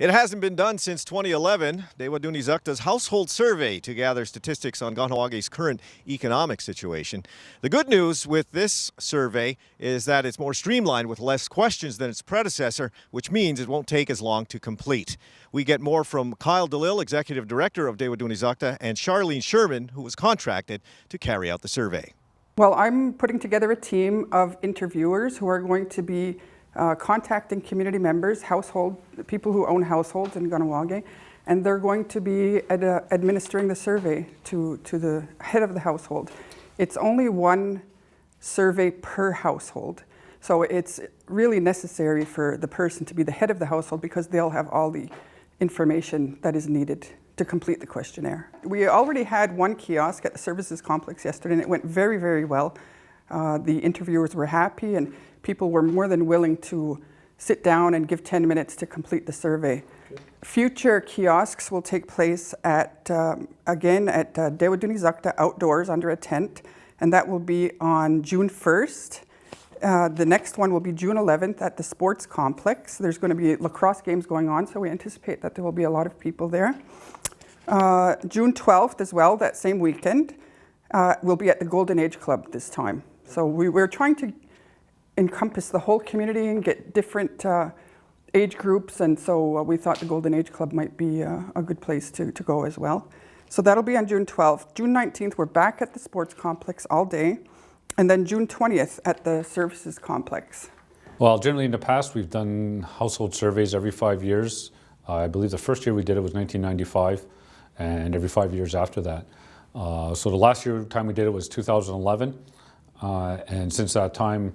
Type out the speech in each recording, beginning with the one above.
It hasn't been done since 2011, Tewatohnhi'saktha's household survey to gather statistics on Kahnawà's current economic situation. The good news with this survey is that it's more streamlined with less questions than its predecessor, which means it won't take as long to complete. We get more from Delisle, Executive Director of Tewatohnhi'saktha, and Charleen Schurman, who was contracted to carry out the survey. Well, I'm putting together a team of interviewers who are going to be contacting community members, people who own households in Kahnawà, and they're going to be administering the survey to the head of the household. It's only one survey per household, so it's really necessary for the person to be the head of the household because they'll have all the information that is needed to complete the questionnaire. We already had one kiosk at the services complex yesterday, and it went very, very well. The interviewers were happy, and people were more than willing to sit down and give 10 minutes to complete the survey. Okay. Future kiosks will take place again at Tewatohnhi'saktha outdoors under a tent, and that will be on June 1st. The next one will be June 11th at the sports complex. There's going to be lacrosse games going on, so we anticipate that there will be a lot of people there. June 12th as well, that same weekend, will be at the Golden Age Club this time. So we're trying to encompass the whole community and get different age groups, and so we thought the Golden Age Club might be a good place to go as well. So that'll be on June 12th. June 19th, we're back at the sports complex all day, and then June 20th at the services complex. Well, generally in the past, we've done household surveys every 5 years. I believe the first year we did it was 1995, and every 5 years after that. So the last time we did it was 2011. And since that time,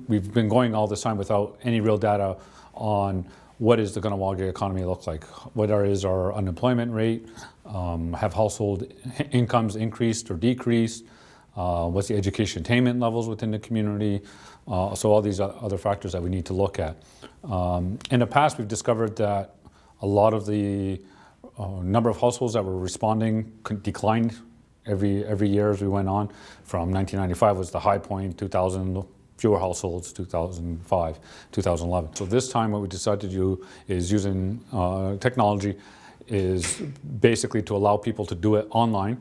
we've been going all this time without any real data on what is the Kahnawà economy look like. What is our unemployment rate? Have household incomes increased or decreased? What's the education attainment levels within the community? So all these other factors that we need to look at. In the past, we've discovered that a lot of the number of households that were responding declined every year as we went on. From 1995 was the high point, 2000 fewer households, 2005, 2011. So this time what we decided to do is using technology is basically to allow people to do it online.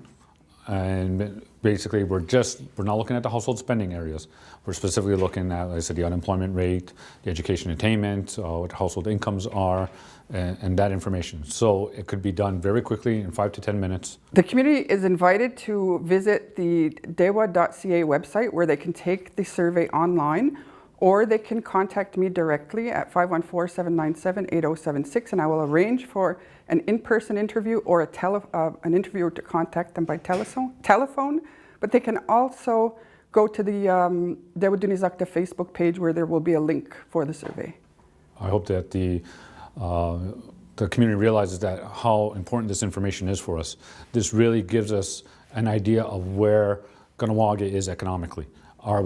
And basically we're not looking at the household spending areas. We're specifically looking at, like I said, the unemployment rate, the education attainment, what household incomes are, and that information. So it could be done very quickly in 5 to 10 minutes. The community is invited to visit the dewa.ca website where they can take the survey online, or they can contact me directly at 514-797-8076, and I will arrange for an in-person interview or an interviewer to contact them by telephone. But they can also go to the Tewatohnhi'saktha Facebook page where there will be a link for the survey. I hope that the community realizes that how important this information is for us. This really gives us an idea of where Kahnawà is economically. Are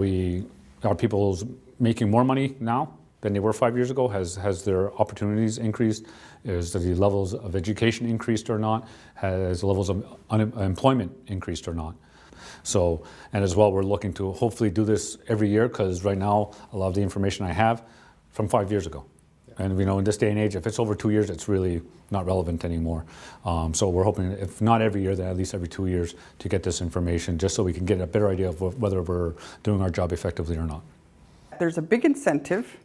people making more money now than they were 5 years ago? Has their opportunities increased? Is the levels of education increased or not? Has the levels of unemployment increased or not? So, and as well, we're looking to hopefully do this every year, because right now, a lot of the information I have from 5 years ago. And we know in this day and age, if it's over 2 years, it's really not relevant anymore. So we're hoping, if not every year, then at least every 2 years to get this information, just so we can get a better idea of whether we're doing our job effectively or not. There's a big incentive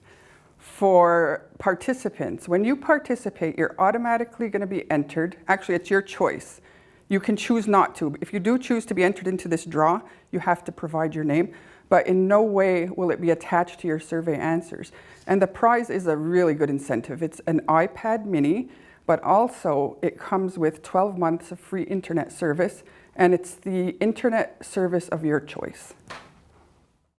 for participants. When you participate, you're automatically going to be entered. Actually, it's your choice. You can choose not to. If you do choose to be entered into this draw, you have to provide your name, but in no way will it be attached to your survey answers. And the prize is a really good incentive. It's an iPad mini, but also it comes with 12 months of free internet service, and it's the internet service of your choice.